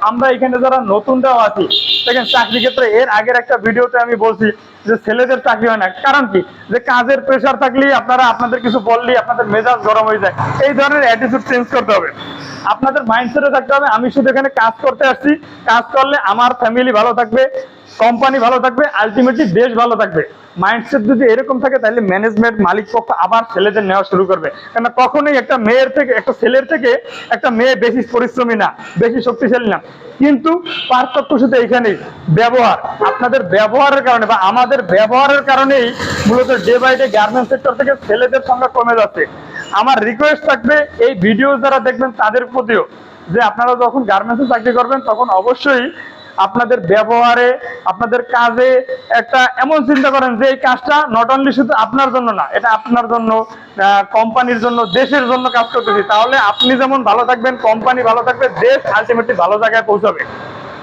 আমরা এখানে যারা নতুনরাও আছি দেখেন চাকরি ক্ষেত্রে এর আগের একটা ভিডিওতে আমি বলছি যে ছেলেদের চাকরি হয় না, কারণ কি যে কাজের প্রেশার থাকলেই আপনারা আপনাদের কিছু বললেই আপনাদের মেজাজ গরম হয়ে যায়। এই ধরনের অ্যাটিটিউড চেঞ্জ করতে হবে, আপনাদের মাইন্ডসেটে থাকতে হবে আমি শুধু এখানে কাজ করতে আসছি, কাজ করলে আমার ফ্যামিলি ভালো থাকবে, কোম্পানি ভালো থাকবে, আলটিমেটলি দেশ ভালো থাকবে। মাইন্ডসেট যদি এরকম থাকে তাহলে ম্যানেজমেন্ট মালিক পক্ষ আবার ছেলেদের নেওয়া শুরু করবে, কেন কখনোই একটা মেয়ের থেকে একটা ছেলের থেকে একটা মেয়ে বেশি পরিশ্রমী না, বেশি শক্তিশালী না। কিন্তু পার্থক্য শুধু এইখানেই, ব্যবহার। আপনাদের ব্যবহারের কারণে বা আমাদের ব্যবহারের কারণেই মূলত day by day garments sector থেকে ছেলেদের সংখ্যা কমে যাচ্ছে। আমার রিকোয়েস্ট থাকবে এই ভিডিও যারা দেখবেন তাদের প্রতিও, যে আপনারা যখন গার্মেন্টসে চাকরি করবেন তখন অবশ্যই আপনাদের ব্যবহারে আপনাদের কাজে একটা এমন চিন্তা করেন যে এই কাজটা নট অনলি শুধু আপনার জন্য না, এটা আপনার জন্য, কোম্পানির জন্য, দেশের জন্য কাজ করতেছি। তাহলে আপনি যেমন ভালো থাকবেন, কোম্পানি ভালো থাকবে, দেশ আলটিমেটলি ভালো জায়গায় পৌঁছাবে।